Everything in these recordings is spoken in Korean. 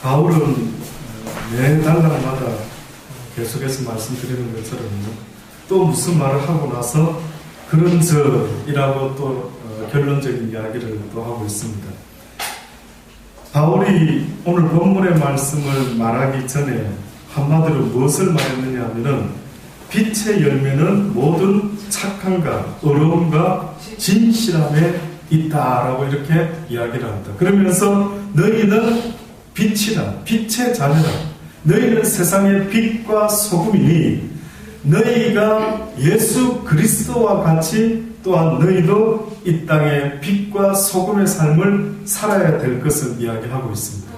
바울은 매 단락마다 계속해서 말씀드리는 것처럼 또 무슨 말을 하고 나서 그런저이라고 또 결론적인 이야기를 또 하고 있습니다. 바울이 오늘 본문의 말씀을 말하기 전에 한마디로 무엇을 말했느냐 하면은 빛의 열매는 모든 착함과 의로움과 진실함에 있다라고 이렇게 이야기를 합니다. 그러면서 너희는 빛이다, 빛의 자녀다. 너희는 세상의 빛과 소금이니 너희가 예수 그리스도와 같이 또한 너희도 이 땅의 빛과 소금의 삶을 살아야 될 것을 이야기하고 있습니다.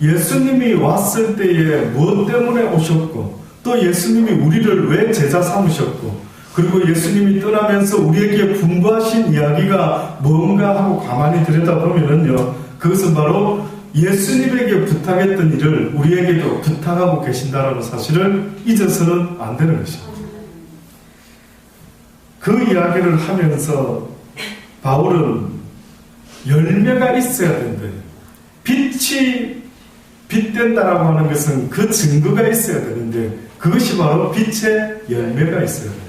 예수님이 왔을 때에 무엇 때문에 오셨고 또 예수님이 우리를 왜 제자 삼으셨고 그리고 예수님이 떠나면서 우리에게 분부하신 이야기가 뭔가 하고 가만히 들여다보면요, 그것은 바로 예수님에게 부탁했던 일을 우리에게도 부탁하고 계신다는 사실을 잊어서는 안 되는 것입니다. 그 이야기를 하면서 바울은 열매가 있어야 된다. 빛이 빛된다라고 하는 것은 그 증거가 있어야 되는데 그것이 바로 빛의 열매가 있어야 됩니다.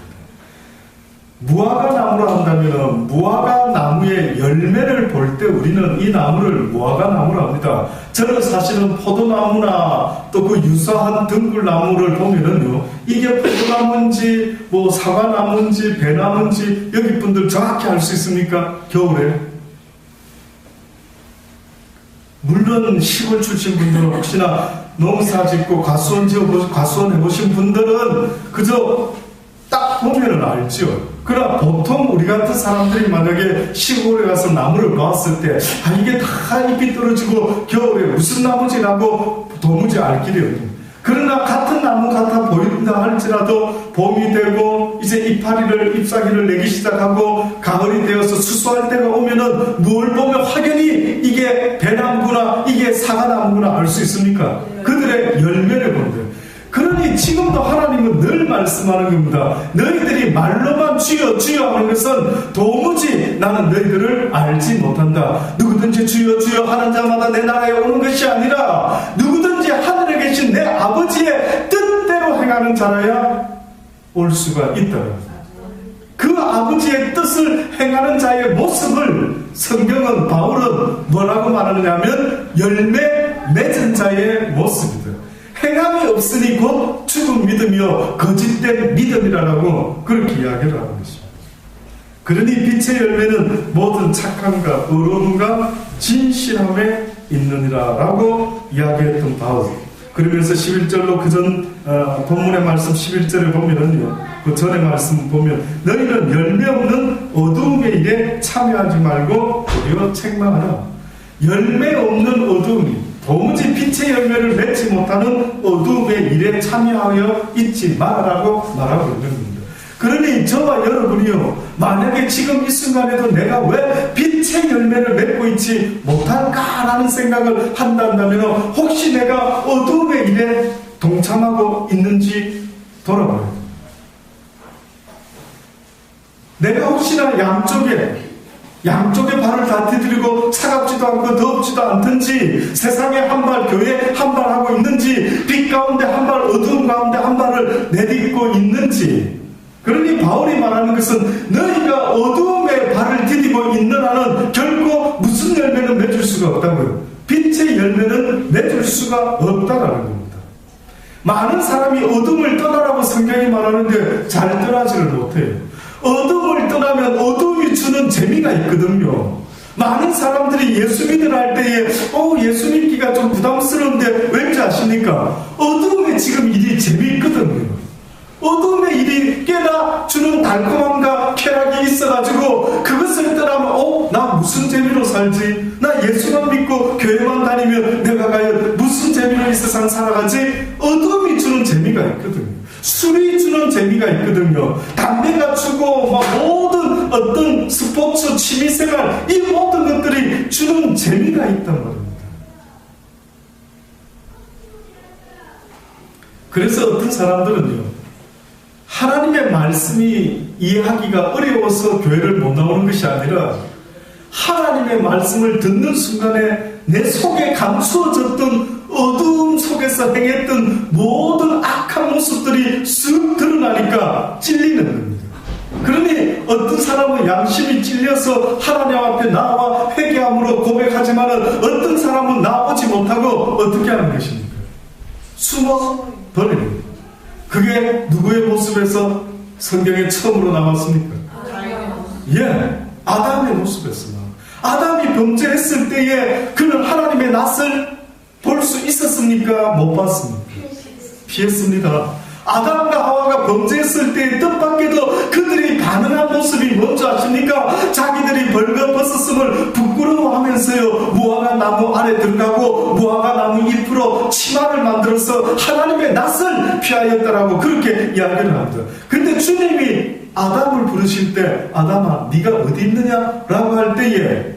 무화과 나무로 한다면 무화과 나무의 열매를 볼 때 우리는 이 나무를 무화과 나무로 합니다. 저는 사실은 포도나무나 또 그 유사한 등굴나무를 보면은요, 이게 포도나무인지 뭐 사과나무인지 배나무인지 여기 분들 정확히 알 수 있습니까? 겨울에? 물론 시골 출신 분들은 혹시나 농사 짓고 과수원 해보신 분들은 그저 딱 보면은 알죠. 그러나 보통 우리 같은 사람들이 만약에 시골에 가서 나무를 봤을 때 이게 다 잎이 떨어지고 겨울에 무슨 나무지라고 도무지 알 길이 없습니다. 그러나 같은 나무 같아 보인다 할지라도 봄이 되고 이제 잎사귀를 내기 시작하고 가을이 되어서 수수할 때가 오면은 뭘 보면 확연히 이게 배나무구나 이게 사과나무구나 알 수 있습니까? 그들의 열매를 본대요. 그러니 지금도 하나님은 늘 말씀하는 겁니다. 너희들이 말로만 주여 주여 하는 것은 도무지 나는 너희들을 알지 못한다. 누구든지 주여 주여 하는 자마다 내 나라에 오는 것이 아니라 누구든지 하늘에 계신 내 아버지의 뜻대로 행하는 자라야 올 수가 있다. 그 아버지의 뜻을 행하는 자의 모습을 성경은 바울은 뭐라고 말하느냐 하면 열매 맺은 자의 모습이다. 행함이 없으니 곧 죽은 믿음이요 거짓된 믿음이라고 그렇게 이야기를 하는 것입니다. 그러니 빛의 열매는 모든 착함과 의로움과 진실함에 있느니라 라고 이야기했던 바울. 그러면서 11절로 그전 본문의 말씀 11절을 보면은요, 그 전의 말씀 보면 너희는 열매 없는 어두움의 일에 참여하지 말고 오히려 책망하라. 열매 없는 어두움이 도무지 빛의 열매를 맺지 못하는 어두움의 일에 참여하여 있지 말라고 말하고 있는 겁니다. 그러니 저와 여러분이요, 만약에 지금 이 순간에도 내가 왜 빛의 열매를 맺고 있지 못할까라는 생각을 한다면 혹시 내가 어두움의 일에 동참하고 있는지 돌아봐요. 내가 혹시나 양쪽에 발을 다 디디고 차갑지도 않고 덥지도 않든지 세상에 한 발 교회에 한 발 하고 있는지 빛 가운데 한 발 어두움 가운데 한 발을 내딛고 있는지. 그러니 바울이 말하는 것은 너희가 어두움에 발을 디디고 있는 한은 결코 무슨 열매는 맺을 수가 없다고요. 빛의 열매는 맺을 수가 없다라는 겁니다. 많은 사람이 어둠을 떠나라고 성경이 말하는데 잘 떠나지를 못해요. 어둠을 떠나면 어둠이 주는 재미가 있거든요. 많은 사람들이 예수 믿으라 할 때에 예수 믿기가 좀 부담스러운데 왠지 아십니까? 어둠에 지금 일이 재미있거든요. 어둠의 일이 꽤나 주는 달콤함과 쾌락이 있어가지고 그것을 떠나면 나 무슨 재미로 살지? 나 예수만 믿고 교회만 다니면 내가 과연 무슨 재미로 이 세상 살아가지? 어둠이 주는 재미가 있거든요. 술이 주는 재미가 있거든요. 담배가 주고 모든 어떤 스포츠, 취미생활 이 모든 것들이 주는 재미가 있단 말입니다. 그래서 어떤 사람들은요, 하나님의 말씀이 이해하기가 어려워서 교회를 못 나오는 것이 아니라 하나님의 말씀을 듣는 순간에 내 속에 감추어졌던 안에서 행했던 모든 악한 모습들이 쓱 드러나니까 찔리는 겁니다. 그러니 어떤 사람은 양심이 찔려서 하나님 앞에 나와 회개함으로 고백하지만 어떤 사람은 나오지 못하고 어떻게 하는 것입니까? 숨어 버리는 거예요. 그게 누구의 모습에서 성경에 처음으로 나왔습니까? 예, 아담의 모습에서 나와요. 아담이 범죄했을 때에 그는 하나님의 낯을 볼 수 있었습니까? 못 봤습니까? 피했습니다. 아담과 하와가 범죄했을 때 뜻밖에도 그들이 반응한 모습이 뭔지 아십니까? 자기들이 벌거벗었음을 부끄러워하면서요, 무화과 나무 안에 들어가고 무화과 나무 잎으로 치마를 만들어서 하나님의 낯을 피하였다라고 그렇게 이야기를 합니다. 근데 주님이 아담을 부르실 때, 아담아 네가 어디 있느냐? 라고 할 때에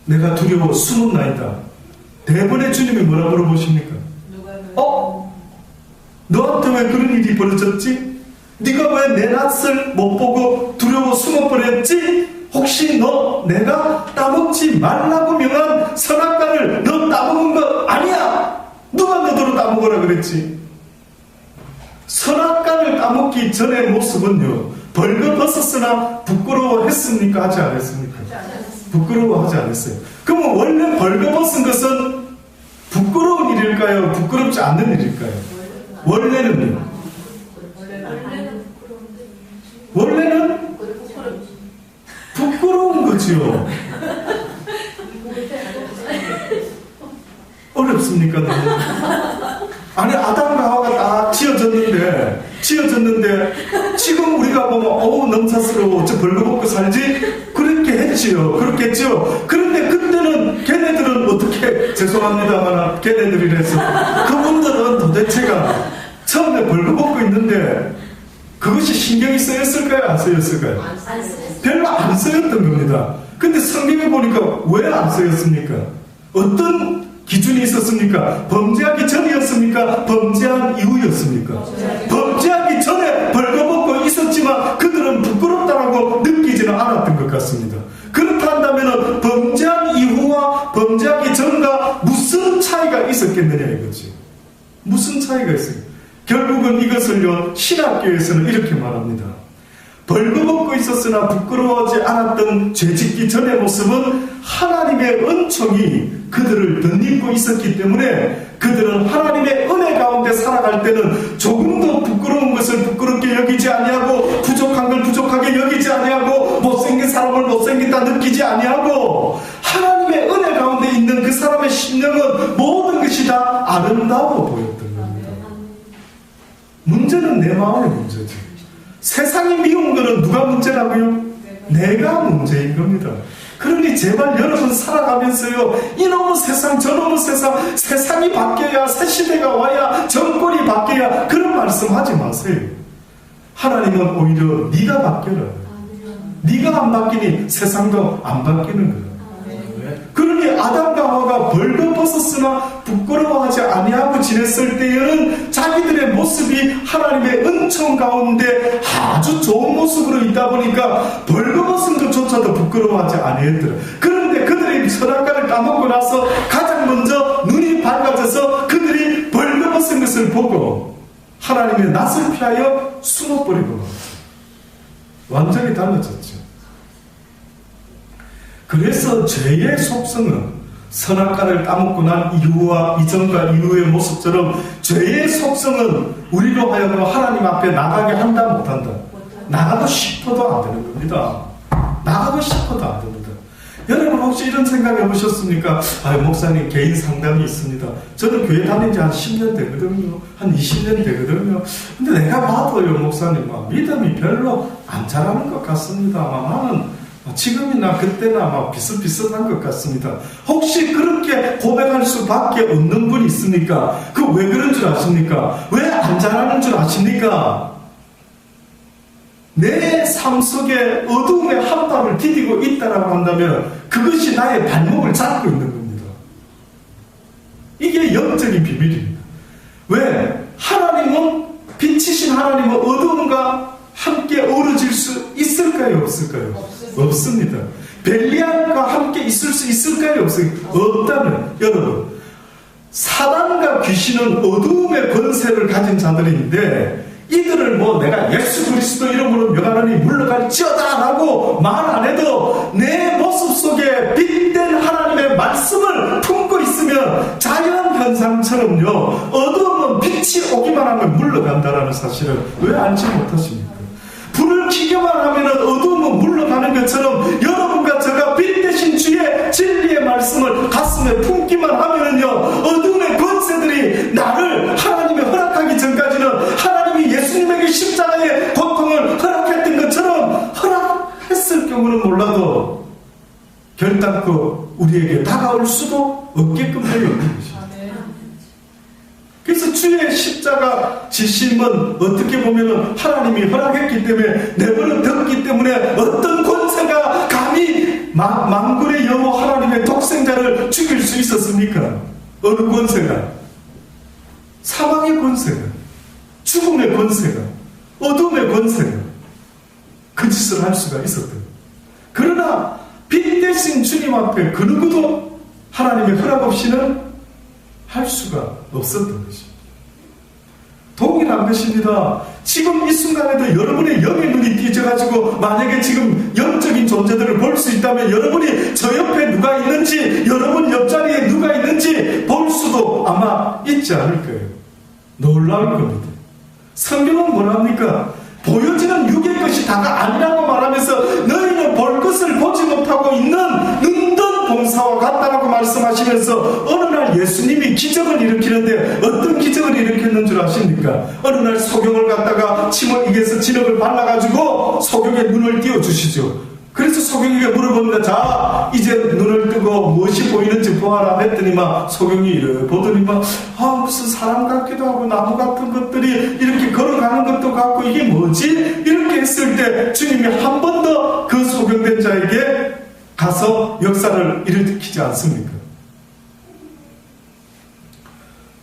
내가 두려워 숨었나이다. 대번에 주님이 뭐라 물어보십니까? 너한테 왜 그런 일이 벌어졌지? 네가 왜 내 낯을 못 보고 두려워 숨어버렸지? 혹시 너 내가 따먹지 말라고 명한 선악과를 너 따먹은 거 아니야? 누가 너더러 따먹으라 그랬지? 선악과를 따먹기 전의 모습은요, 벌거벗었으나 부끄러워했습니까? 하지 않았습니까? 부끄러워하지 않았어요. 그러면 원래 벌거벗은 것은 부끄러운 일일까요? 부끄럽지 않는 일일까요? 원래는 부끄러운 거지요. 어렵습니까? 아니, 아담과 하와가 다 지어졌는데 지금 우리가 보면 넘사스러워, 저 벌거벗고 살지? 그렇게 했지요. 그런데 그때는 걔네들은 어떻게, 죄송합니다만 걔네들이라서 그분들은 도대체가 처음에 벌거벗고 있는데 그것이 신경이 쓰였을까요? 안 쓰였을까요? 별로 안 쓰였던 겁니다. 근데 성경에 보니까 왜 안 쓰였습니까? 어떤 기준이 있었습니까? 범죄하기 전이었습니까? 범죄한 이후였습니까? 범죄하기 전에 벌거벗고 있었지만 그들은 부끄럽다라고 느끼지는 않았던 것 같습니다. 그렇다 한다면 범죄한 이후와 범죄하기 전과 무슨 차이가 있었겠느냐 이거지. 무슨 차이가 있어요? 결국은 이것을요, 신학교에서는 이렇게 말합니다. 벌거벗고 있었으나 부끄러워하지 않았던 죄짓기 전의 모습은 하나님의 은총이 그들을 덧입고 있었기 때문에 그들은 하나님의 은혜 가운데 살아갈 때는 조금도 부끄러운 것을 부끄럽게 여기지 아니하고 부족한 걸 부족하게 여기지 아니하고 못생긴 사람을 못생겼다 느끼지 아니하고 하나님의 은혜 가운데 있는 그 사람의 심령은 모든 것이 다 아름다워 보였던 겁니다. 문제는 내 마음의 문제죠. 세상이 미운 것은 누가 문제라고요? 내가 문제인 겁니다. 그러니 제발 여러분 살아가면서요, 이놈의 세상 저놈의 세상이 바뀌어야 새 시대가 와야 정권이 바뀌어야 그런 말씀 하지 마세요. 하나님은 오히려 네가 바뀌어라. 네가 안 바뀌니 세상도 안 바뀌는 거야. 그러니 아담과 하와가 벌거벗었으나 부끄러워하지 아니하고 지냈을 때에는 자기들의 모습이 하나님의 은총 가운데 아주 좋은 모습으로 있다 보니까 벌거벗은 것조차도 부끄러워하지 아니했더라. 그런데 그들이 선악과를 까먹고 나서 가장 먼저 눈이 밝아져서 그들이 벌거벗은 것을 보고 하나님의 낯을 피하여 숨어버리고 완전히 달라졌죠. 그래서 죄의 속성은 선악과를 따먹고 난 이후와 이전과 이후의 모습처럼 죄의 속성은 우리로 하여금 하나님 앞에 나가게 한다 못한다. 나가고 싶어도 안 되는 겁니다. 나가고 싶어도 안 됩니다. 여러분 혹시 이런 생각 해보셨습니까? 목사님 개인 상담이 있습니다. 저는 교회 다닌 지 한 10년 되거든요. 한 20년 되거든요. 근데 내가 봐도요 목사님 믿음이 별로 안 자라는 것 같습니다. 나는 지금이나 그때나 아마 비슷비슷한 것 같습니다. 혹시 그렇게 고백할 수밖에 없는 분이 있습니까? 그 왜 그런 줄 아십니까? 왜 안 잘하는 줄 아십니까? 내 삶 속에 어두움의 한 발을 디디고 있다라고 한다면 그것이 나의 발목을 잡고 있는 겁니다. 이게 영적인 비밀입니다. 왜? 하나님은 빛이신 하나님은 어두움과 함께 어우러질 수 있을까요? 없을까요? 없습니다. 벨리알과 함께 있을 수 있을까요? 없을까요? 없다면 여러분 사단과 귀신은 어두움의 권세를 가진 자들인데 이들을 뭐 내가 예수 그리스도 이름으로 명하노니 물러갈지어다 라고 말 안 해도 내 모습 속에 빛된 하나님의 말씀을 품고 있으면 자연현상처럼요 어두움은 빛이 오기만 하면 물러간다라는 사실을 왜 알지 못하십니까? 불을 켜기만 하면 어두움은 물러가는 것처럼 여러분과 제가 빛 대신 주의 진리의 말씀을 가슴에 품기만 하면은요 어두움의 권세들이 나를 하나님의 허락하기 전까지는 하나님이 예수님에게 십자가의 고통을 허락했던 것처럼 허락했을 경우는 몰라도 결단코 우리에게 다가올 수도 없게끔 되어 있는 것입니다. 그래서 주의 십자가 지심은 어떻게 보면 하나님이 허락했기 때문에 내버려 뒀기 때문에 어떤 권세가 감히 만군의 여호 하나님의 독생자를 죽일 수 있었습니까? 어느 권세가? 사망의 권세가, 죽음의 권세가, 어둠의 권세가 그 짓을 할 수가 있었던. 그러나 빛 대신 주님 앞에 그 누구도 하나님의 허락 없이는 할 수가 없었던 것입니다. 동일한 것입니다. 지금 이 순간에도 여러분의 영의 눈이 띄져가지고 만약에 지금 영적인 존재들을 볼 수 있다면 여러분이 저 옆에 누가 있는지 여러분 옆자리에 누가 있는지 볼 수도 아마 있지 않을 거예요. 놀라울 겁니다. 성경은 뭐랍니까? 보여지는 육의 것이 다가 아니라고 말하면서 너희는 볼 것을 보지 못하고 있는 눈뜬 봉사와 같다라고 말씀하시면서 어느 날 예수님이 기적을 일으키는데 어떤 기적을 일으켰는 줄 아십니까? 어느 날 소경을 갖다가 침을 입에서 진흙을 발라가지고 소경의 눈을 띄워주시죠. 그래서 소경에게 물어봅니다. 자, 이제 눈을 뜨고 무엇이 보이는지 보아라 했더니만 소경이 이래 보더니만 무슨 사람 같기도 하고 나무 같은 것들이 이렇게 걸어가는 것도 같고 이게 뭐지? 이렇게 했을 때 주님이 한 번 더 그 소경된 자에게 가서 역사를 일으키지 않습니까?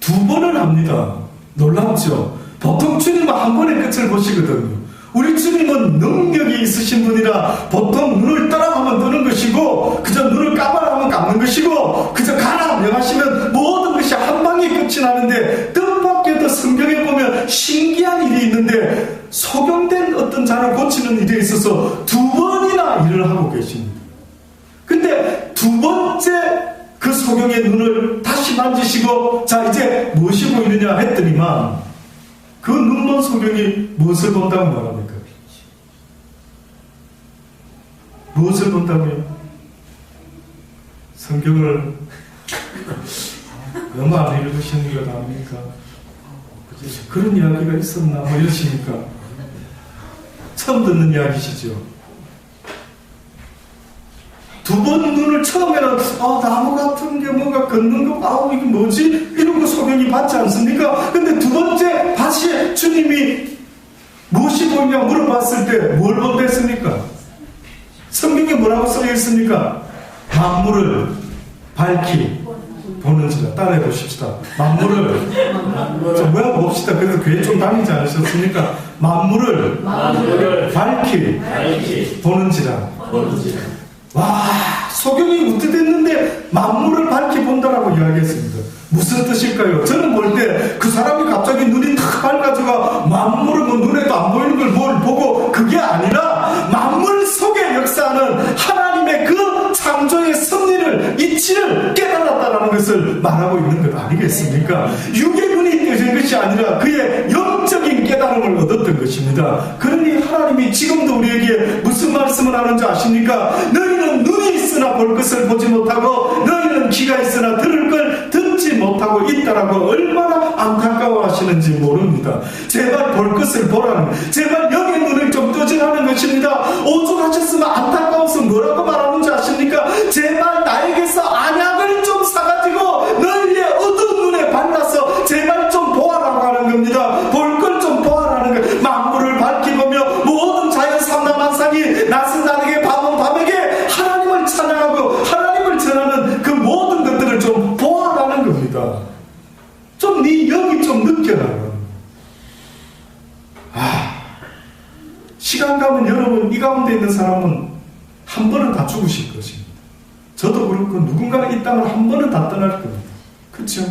두 번을 합니다. 놀랍죠? 보통 주님은 한 번의 끝을 보시거든요. 우리 주님은 능력이 있으신 분이라 보통 눈을 떠라하면 뜨는 것이고 그저 눈을 감아라면 감는 것이고 그저 가라 명하시면 모든 것이 한 방에 끝이 나는데 뜻밖에도 성경에 보면 신기한 일이 있는데 소경된 어떤 자를 고치는 일에 있어서 두 번이나 일을 하고 계십니다. 근데 두 번째 그 소경의 눈을 다시 만지시고 자 이제 무엇이 보이느냐 했더니만 그 눈먼 소경이 무엇을 본다고 말합니까? 무엇을 본다고요? 성경을 너무 안 읽으시는 것 아닙니까? 그런 이야기가 있었나? 뭐 이러시니까 처음 듣는 이야기시죠. 두 번 눈을 처음에는 나무 같은 게 뭔가 걷는 거 이게 뭐지? 이런 거 소경이 받지 않습니까? 근데 두 번째 다시 주님이 무엇이 보이냐 물어봤을 때 뭘 본댔습니까? 성경에 뭐라고 써져 있습니까? 만물을 밝히 보는지라. 따라해 보십시다. 만물을 좀 모양 봅시다. 그래서 교회 좀 다니지 않으셨습니까? 만물을 밝히 보는지라. 와, 소경이 우뜨댔는데 만물을 밝히 본다라고 이야기했습니다. 무슨 뜻일까요? 저는 볼 때 그 사람이 갑자기 눈이 탁 밝아져가 만물을 뭐 눈에도 안 보이는 걸 뭘 보고 그게 아니라 만물 속에 역사하는 하나님의 그 창조의 섭리를 이치를 깨달았다라는 것을 말하고 있는 것 아니겠습니까? 육의 눈이 떼진 것이 아니라 그의 영적인 깨달음을 얻었던 것입니다. 그러니 하나님이 지금도 우리에게 무슨 말씀을 하는지 아십니까? 너희는 눈이 있으나 볼 것을 보지 못하고 너희는 귀가 있으나 들을 걸 듣지 못하고 있다라고 얼마나 안타까워하시는지 모릅니다. 제발 볼 것을 보라는, 제발 영의 눈을 좀 뜨지라는 것입니다. 오죽하셨으면 안타까워서 뭐라고 말하는지 아십니까? 제발 나에게서 안약을 좀 사가지고 너희의 어두운 눈에 발라서 제발 좀 보아라고 하는 겁니다. 볼 걸 좀 보아라는 거. 만물을 밝히 보며 모든 자연 삼라만상이 낮은 날에게 밤은 밤에게 하나님을 찬양하고 하나님을 전하는 그 모든 것들을 좀 보아라는 겁니다. 좀 네 영이 좀 느껴라. 시간 가면 여러분 이 가운데 있는 사람은 한 번은 다 죽으실 것입니다. 저도 그렇고 누군가가 이 땅을 한 번은 다 떠날 겁니다. 그렇죠?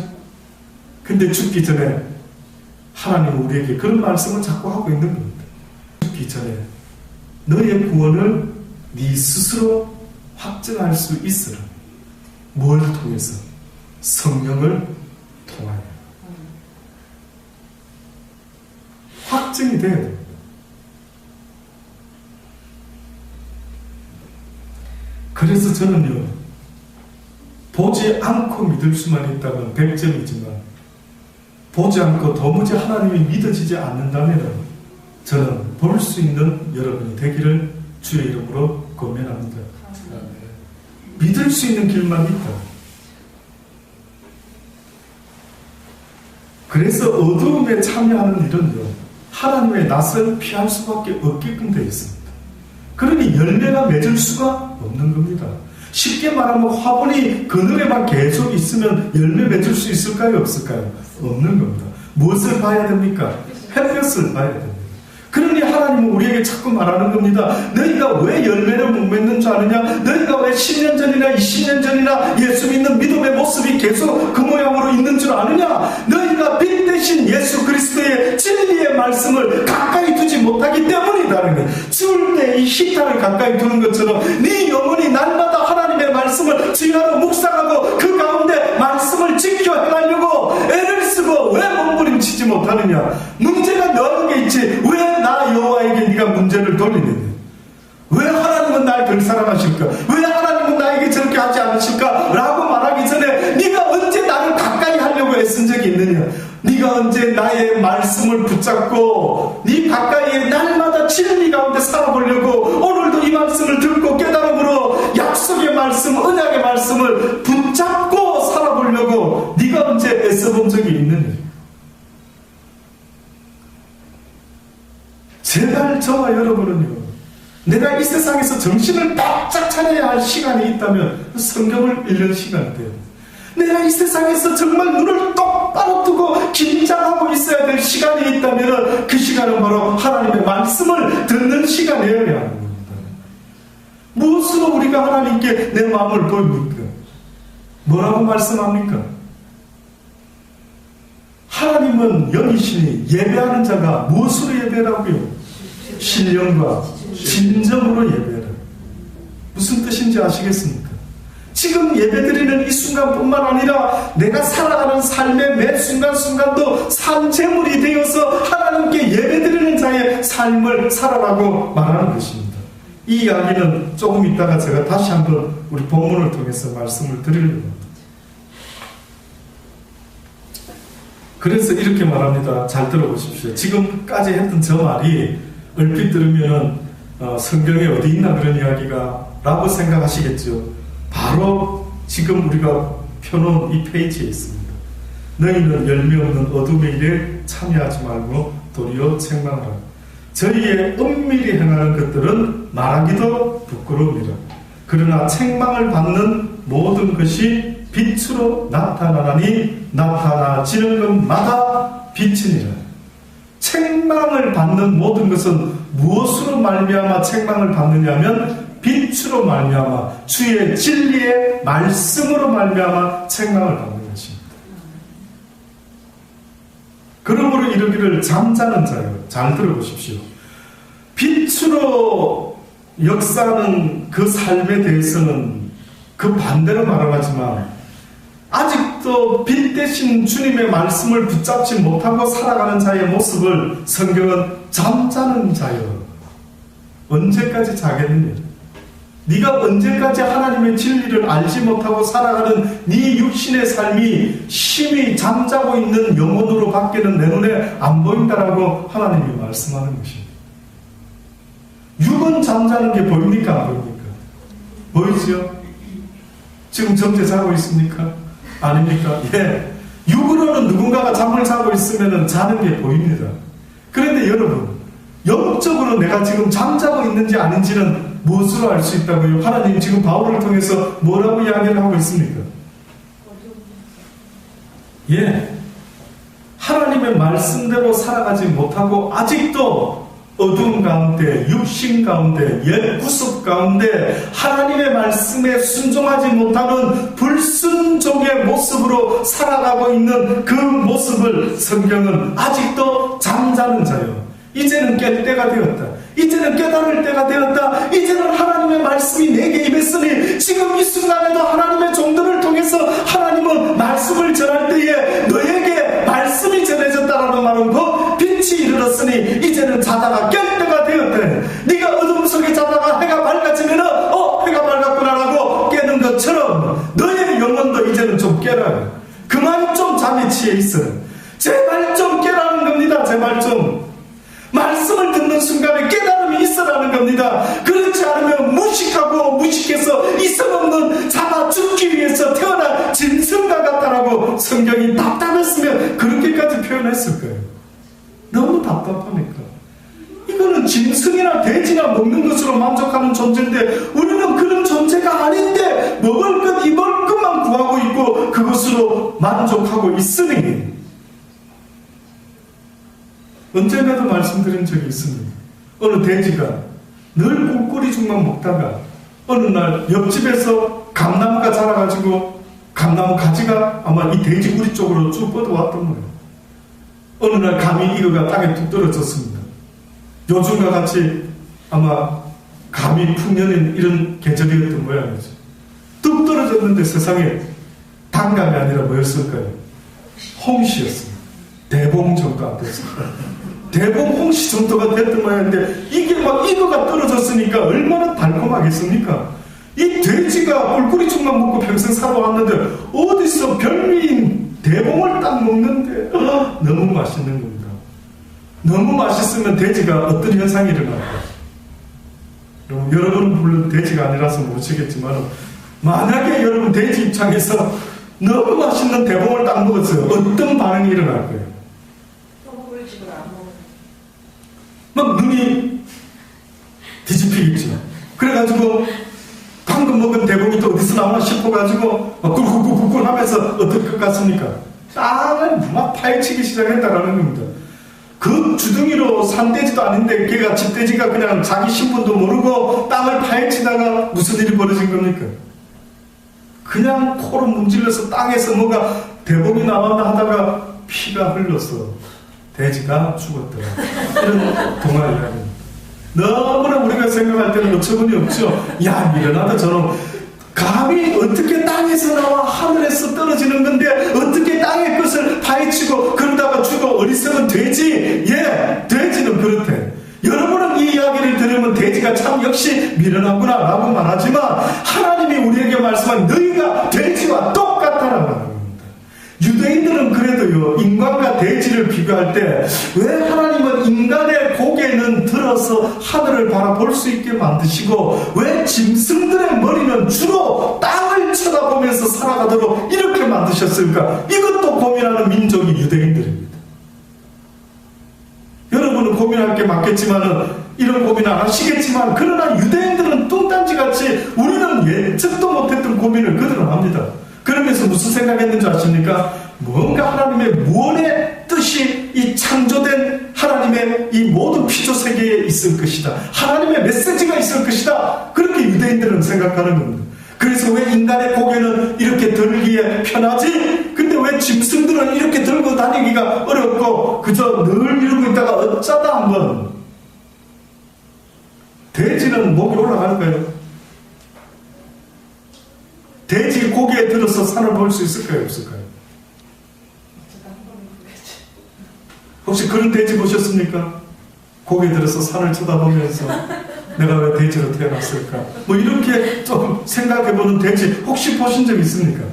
근데 죽기 전에 하나님은 우리에게 그런 말씀을 자꾸 하고 있는 겁니다. 죽기 전에 너의 구원을 네 스스로 확증할 수 있으라. 뭘 통해서? 성령을 통하여. 확증이 돼야 됩니다. 그래서 저는요, 보지 않고 믿을 수만 있다면 100점이지만 보지 않고 도무지 하나님이 믿어지지 않는다면 저는 볼 수 있는 여러분이 되기를 주의 이름으로 권면합니다. 믿을 수 있는 길만 있다. 그래서 어두움에 참여하는 일은요, 하나님의 낯을 피할 수밖에 없게끔 되어 있습니다. 그러니 열매가 맺을 수가 없는 겁니다. 쉽게 말하면 화분이 그늘에만 계속 있으면 열매 맺을 수 있을까요? 없을까요? 없는 겁니다. 무엇을 봐야 됩니까? 햇볕을 봐야 됩니다. 그러니 하나님은 우리에게 자꾸 말하는 겁니다. 너희가 왜 열매를 못 맺는 줄 아느냐? 너희가 왜 10년 전이나 20년 전이나 예수 믿는 믿음의 모습이 계속 그 모양으로 있는 줄 아느냐? 너희가 빛 대신 예수 그리스도의 진리의 말씀을 가까이 두지 못하기 때문이다는 거예요. 추울 때 이 히타를 가까이 두는 것처럼 네 영혼이 날마다 하나님의 말씀을 주야로 묵상하고 그 가운데 말씀을 지켜 행하려고 애를 쓰고 왜 몸부림치지 못하느냐? 문제가 너에게 있지 왜 나 여호와에게 네가 문제를 돌리느냐? 왜 하나님은 날 덜 사랑하실까? 왜 하나님은 나에게 저렇게 하지 않으실까? 라고 말하기 전에 네가 언제 나를 가까이 하려고 애쓴 적이 있느냐? 네가 언제 나의 말씀을 붙잡고 네 가까이에 날마다 진리 가운데 살아보려고 오늘도 이 말씀을 듣고 깨달음으로 약속의 말씀, 언약의 말씀을 붙잡고 살아보려고 네가 언제 애써본 적이 있느냐? 제발 저와 여러분은요, 내가 이 세상에서 정신을 바짝 차려야 할 시간이 있다면 성경을 읽는 시간이 돼요. 내가 이 세상에서 정말 눈을 똑바로 뜨고 긴장하고 있어야 될 시간이 있다면 그 시간은 바로 하나님의 말씀을 듣는 시간이어야 하는 겁니다. 무엇으로 우리가 하나님께 내 마음을 보입니까? 뭐라고 말씀합니까? 하나님은 영이시니 예배하는 자가 무엇으로 예배라고요? 신령과 진정으로 예배를. 무슨 뜻인지 아시겠습니까? 지금 예배드리는 이 순간뿐만 아니라 내가 살아가는 삶의 매 순간순간도 산재물이 되어서 하나님께 예배드리는 자의 삶을 살아라고 말하는 것입니다. 이 이야기는 조금 있다가 제가 다시 한번 우리 본문을 통해서 말씀을 드리려고 합니다. 그래서 이렇게 말합니다. 잘 들어보십시오. 지금까지 했던 저 말이 얼핏 들으면 성경에 어디 있나 그런 이야기가 라고 생각하시겠죠. 바로 지금 우리가 펴놓은 이 페이지에 있습니다. 너희는 열매 없는 어둠의 일에 참여하지 말고 도리어 책망하라. 저희의 은밀히 행하는 것들은 말하기도 부끄러움이라. 그러나 책망을 받는 모든 것이 빛으로 나타나나니 나타나지는 것마다 빛이니라. 책망을 받는 모든 것은 무엇으로 말미암아 책망을 받느냐면 빛으로 말미암아 주의 진리의 말씀으로 말미암아 책망을 받는 것입니다. 그러므로 이르기를 잠자는 자요. 잘 들어보십시오. 빛으로 역사하는 그 삶에 대해서는 그 반대로 말하지만 아직도 빛 대신 주님의 말씀을 붙잡지 못하고 살아가는 자의 모습을 성경은 잠자는 자여. 언제까지 자겠느냐? 네가 언제까지 하나님의 진리를 알지 못하고 살아가는 네 육신의 삶이 심히 잠자고 있는 영혼으로 밖에는 내 눈에 안 보인다라고 하나님이 말씀하는 것입니다. 육은 잠자는 게 보입니까? 안 보입니까? 보이죠? 지금 정죄 자고 있습니까? 아닙니까? 예. 육으로는 누군가가 잠을 자고 있으면 자는 게 보입니다. 그런데 여러분, 영적으로 내가 지금 잠자고 있는지 아닌지는 무엇으로 알 수 있다고요? 하나님 지금 바울을 통해서 뭐라고 이야기를 하고 있습니까? 예. 하나님의 말씀대로 살아가지 못하고 아직도 어두운 가운데, 육신 가운데, 옛 구석 모습 가운데 하나님의 말씀에 순종하지 못하는 불순종의 모습으로 살아가고 있는 그 모습을 성경은 아직도 잠자는 자요, 이제는 깰 때가 되었다, 이제는 깨달을 때가 되었다, 이제는 하나님의 말씀이 내게 임했으니 지금 이 순간에도 하나님의 종들을 통해서 하나님은 말씀을 전할 때에 너에게 말씀이 전해졌다라는 말은 곧 빛이 이르렀으니 이제는 자다가 깰 때가 되었다. 네가 어둠 속에 자다가 해가 밝아지면은 해가 밝았구나라고 깨는 것처럼 너의 영혼도 이제는 좀 깨라. 그만 좀 잠에 취해 있어. 제발 좀 깨라는 겁니다. 제발 좀. 말씀을 듣는 순간에 깨달음이 있어라는 겁니다. 그렇지 않으면 무식하고 무식해서 이성없는 자가 죽기 위해서 태어난 짐승과 같다라고 성경이 답답했으면 그렇게까지 표현했을 거예요. 너무 답답하니까. 이거는 짐승이나 돼지나 먹는 것으로 만족하는 존재인데 우리는 그런 존재가 아닌데 먹을 것 입을 것만 구하고 있고 그것으로 만족하고 있으니, 언젠가도 말씀드린 적이 있습니다. 어느 돼지가 늘 꿀꿀이죽만 먹다가 어느 날 옆집에서 감나무가 자라가지고 감나무 가지가 아마 이 돼지 우리 쪽으로 쭉 뻗어왔던 거예요. 어느 날 감이 익어가 땅에 뚝 떨어졌습니다. 요즘과 같이 아마 감이 풍년인 이런 계절이었던 모양이죠. 뚝 떨어졌는데 세상에 단감이 아니라 뭐였을까요? 홍시였습니다. 대봉 정도 안 됐습니다. 대봉 홍시 정도가 됐던 모양인데 이게 막 익어가 떨어졌으니까 얼마나 달콤하겠습니까? 이 돼지가 꿀꿀이죽만 먹고 평생 살아왔는데 어디서 별미인 대봉을 딱 먹는데 너무 맛있는 겁니다. 너무 맛있으면 돼지가 어떤 현상이 일어날까? 여러분은 물론 돼지가 아니라서 모르시겠지만 만약에 여러분 돼지 입장에서 너무 맛있는 대봉을 딱 먹었어요. 어떤 반응이 일어날 거예요? 막 눈이 뒤집히겠죠. 그래가지고 방금 먹은 대봉이 또 어디서 나오나 싶어가지고 막 꿀꿀꿀꿀 하면서 어떨 것 같습니까? 땅을 막 파헤치기 시작했다라는 겁니다. 그 주둥이로 산 돼지도 아닌데 걔가 집돼지가 그냥 자기 신분도 모르고 땅을 파헤치다가 무슨 일이 벌어진 겁니까? 그냥 코로 문질러서 땅에서 뭐가 대봉이 나왔나 하다가 피가 흘러서 돼지가 죽었더라. 이런 동화 이야기입니다. 너무나 우리가 생각할 때는 어처구니 없죠. 야, 미련하다 저놈. 감이 어떻게 땅에서 나와 하늘에서 떨어지는 건데 어떻게 땅의 것을 파헤치고 그러다가 죽어. 어리석은 돼지. 예, 돼지는 그렇대. 여러분은 이 이야기를 들으면 돼지가 참 역시 미련하구나 라고 말하지만 하나님이 우리에게 말씀한 너희가 돼지와 똑같다라고 합니다. 유대인들은 그래도요, 인간과 돼지를 비교할 때 왜 하나님은 인간의 고개는 들어서 하늘을 바라볼 수 있게 만드시고 왜 짐승들의 머리는 주로 땅을 쳐다보면서 살아가도록 이렇게 만드셨을까? 이것도 고민하는 민족이 유대인들입니다. 여러분은 고민할 게 많겠지만은 이런 고민 안 하시겠지만 그러나 유대인들은 뚱딴지같이 우리는 예측도 못했던 고민을 그들은 합니다. 그러면서 무슨 생각했는지 아십니까? 뭔가 하나님의 무언의 뜻이 이 창조된 하나님의 이 모든 피조 세계에 있을 것이다. 하나님의 메시지가 있을 것이다. 그렇게 유대인들은 생각하는 겁니다. 그래서 왜 인간의 고개는 이렇게 들기에 편하지? 근데 왜 짐승들은 이렇게 들고 다니기가 어렵고 그저 늘 이러고 있다가 어쩌다 한번 돼지는 목이 올라갈까요? 돼지 고개에 들어서 산을 볼 수 있을까요? 없을까요? 혹시 그런 돼지 보셨습니까? 고개 들어서 산을 쳐다보면서 내가 왜 돼지로 태어났을까? 뭐 이렇게 좀 생각해보는 돼지 혹시 보신 적 있습니까?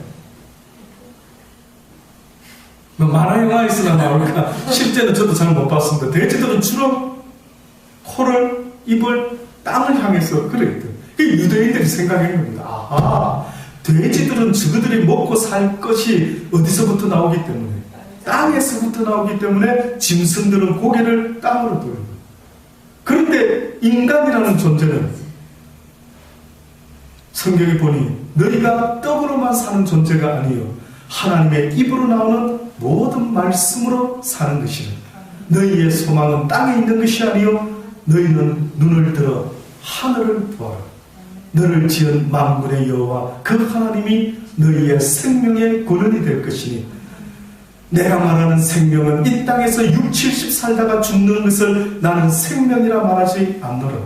뭐 만화 영화에서나 나올까? 실제는 저도 잘 못 봤습니다. 돼지들은 주로 코를, 입을 땅을 향해서 그랬대. 그게 유대인들이 생각한 겁니다. 아하, 돼지들은 저들이 먹고 살 것이 어디서부터 나오기 때문에 땅에서부터 나오기 때문에 짐승들은 고개를 땅으로 돌립니다. 그런데 인간이라는 존재는 성경에 보니 너희가 떡으로만 사는 존재가 아니요 하나님의 입으로 나오는 모든 말씀으로 사는 것이라. 너희의 소망은 땅에 있는 것이 아니요 너희는 눈을 들어 하늘을 보아라. 너를 지은 만군의 여호와 그 하나님이 너희의 생명의 근원이 될 것이니 내가 말하는 생명은 이 땅에서 60, 70 살다가 죽는 것을 나는 생명이라 말하지 않노라.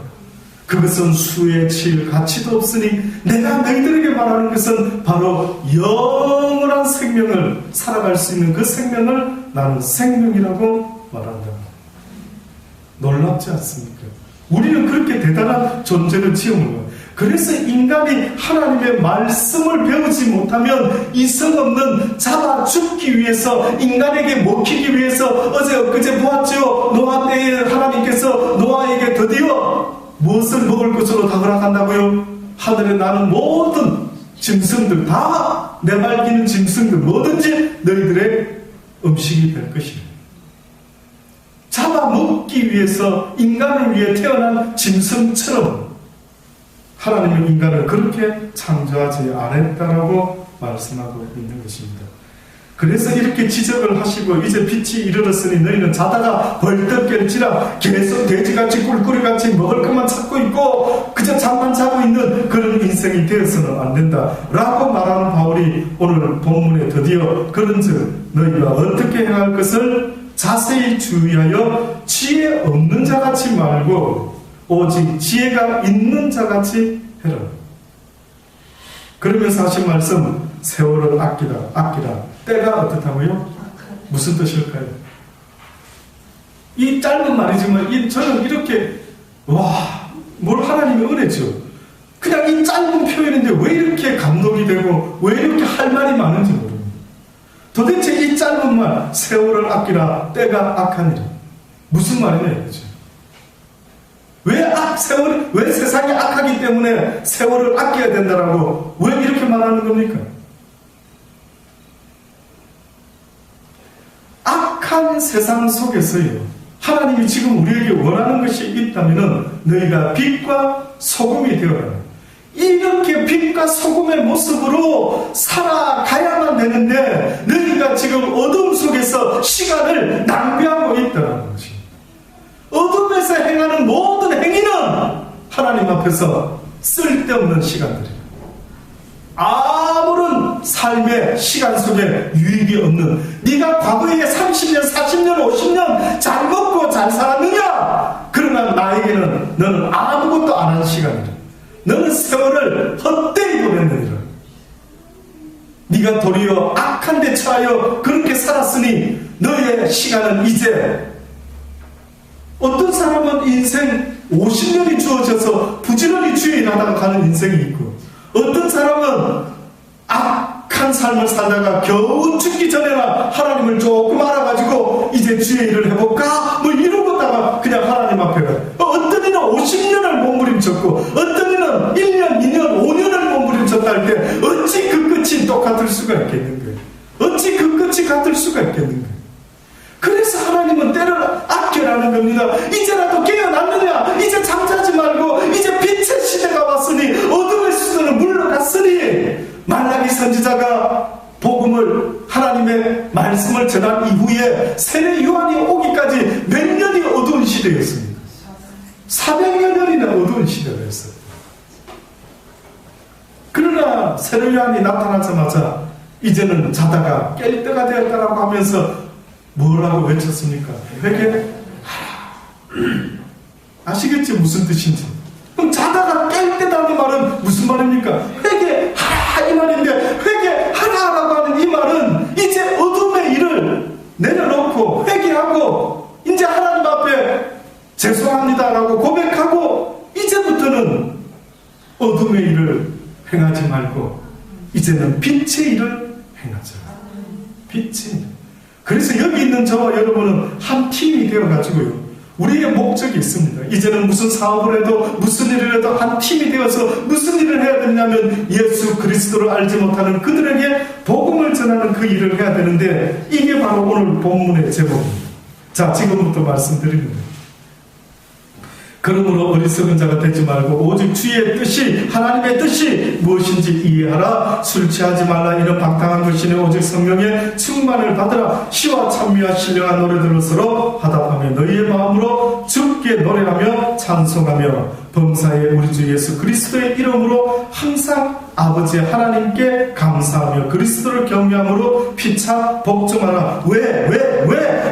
그것은 수에 칠 가치도 없으니 내가 너희들에게 말하는 것은 바로 영원한 생명을 살아갈 수 있는 그 생명을 나는 생명이라고 말한다. 놀랍지 않습니까? 우리는 그렇게 대단한 존재를 지음을 거예요. 그래서 인간이 하나님의 말씀을 배우지 못하면 이성 없는 잡아 죽기 위해서, 인간에게 먹히기 위해서 어제 엊그제 보았죠. 노아 때에 하나님께서 노아에게 드디어 무엇을 먹을 것으로 다 허락한다고요? 하늘에 나는 모든 짐승들 다 내발기는 짐승들 뭐든지 너희들의 음식이 될 것이다. 잡아먹기 위해서 인간을 위해 태어난 짐승처럼 하나님은 인간을 그렇게 창조하지 않았다라고 말씀하고 있는 것입니다. 그래서 이렇게 지적을 하시고 이제 빛이 이르렀으니 너희는 자다가 벌떡 깰지라. 계속 돼지같이 꿀꿀이같이 먹을 것만 찾고 있고 그저 잠만 자고 있는 그런 인생이 되어서는 안 된다 라고 말하는 바울이 오늘 본문에 드디어 그런즉 너희가 어떻게 행할 것을 자세히 주의하여 지혜 없는 자같이 말고 오직 지혜가 있는 자같이 해라. 그러면서 하신 말씀, 세월을 아끼라. 때가 어떻다고요? 무슨 뜻일까요? 이 짧은 말이지만 저는 이렇게 뭘 하나님의 은혜죠. 그냥 이 짧은 표현인데 왜 이렇게 감동이 되고 왜 이렇게 할 말이 많은지 모릅니다. 도대체 이 짧은 말, 세월을 아끼라, 때가 악하니라. 무슨 말이냐 이거죠. 왜 세상이 악하기 때문에 세월을 아껴야 된다라고 왜 이렇게 말하는 겁니까? 악한 세상 속에서요, 하나님이 지금 우리에게 원하는 것이 있다면 너희가 빛과 소금이 되어라. 이렇게 빛과 소금의 모습으로 살아가야만 되는데 너희가 지금 어둠 속에서 시간을 낭비하고 있다는 것입니다. 어둠에서 행하는 모든 행위는 하나님 앞에서 쓸데없는 시간들이에요. 아무런 삶의 시간 속에 유익이 없는, 네가 과거에 30년, 40년, 50년 잘 먹고 잘 살았느냐? 그러나 나에게는 너는 아무것도 안 한 시간이다. 너는 세월을 헛되이 보냈느니라. 네가 도리어 악한 데 처하여 그렇게 살았으니 너의 시간은 이제, 어떤 사람은 인생 50년이 주어져서 부지런히 주일하다가 가는 인생이 있고, 어떤 사람은 악한 삶을 살다가 겨우 죽기 전에나 하나님을 조금 알아가지고 이제 주의 일을 해볼까? 뭐 이러고다가 그냥 하나님 앞에 가요. 어떤 이는 50년을 몸부림쳤고 어떤 이는 1년, 2년, 5년을 몸부림쳤다 할 때 어찌 그 끝이 똑같을 수가 있겠는 거예요? 어찌 그 끝이 같을 수가 있겠는 거예요? 그래서 하나님은 때를 아껴라는 겁니다. 이제라도 깨어났느냐? 이제 잠자지 말고 이제 빛의 시대가 왔으니 어둠의 수도는 물러갔으니. 말라기 선지자가 복음을, 하나님의 말씀을 전한 이후에 세례 요한이 오기까지 몇 년이 어두운 시대였습니다. 400여 년이나 어두운 시대였어요. 그러나 세례 요한이 나타나자마자 이제는 자다가 깰 때가 되었다라고 하면서 뭐라고 외쳤습니까? 회개하라. 아시겠지 무슨 뜻인지. 그럼 자다가 깰 때라는 말은 무슨 말입니까? 회개하라 이 말인데, 회개하라라고 하는 이 말은 이제 어둠의 일을 내려놓고 회개하고 이제 하나님 앞에 죄송합니다라고 고백하고 이제부터는 어둠의 일을 행하지 말고 이제는 빛의 일을 행하자. 빛의 일. 그래서 여기 있는 저와 여러분은 한 팀이 되어가지고요, 우리의 목적이 있습니다. 이제는 무슨 사업을 해도 무슨 일을 해도 한 팀이 되어서 무슨 일을 해야 되냐면 예수 그리스도를 알지 못하는 그들에게 복음을 전하는 그 일을 해야 되는데, 이게 바로 오늘 본문의 제목입니다. 자, 지금부터 말씀드립니다. 그러므로 어리석은 자가 되지 말고 오직 주의 뜻이, 하나님의 뜻이 무엇인지 이해하라. 술 취하지 말라. 이런 방탕한 것이니 오직 성령의 충만을 받으라. 시와 찬미와 신령한 노래들로 서로 화답하며 너희의 마음으로 주께 주께 노래하며 찬송하며 범사의 우리 주 예수 그리스도의 이름으로 항상 아버지 하나님께 감사하며 그리스도를 경외함으로 피차 복종하라. 왜?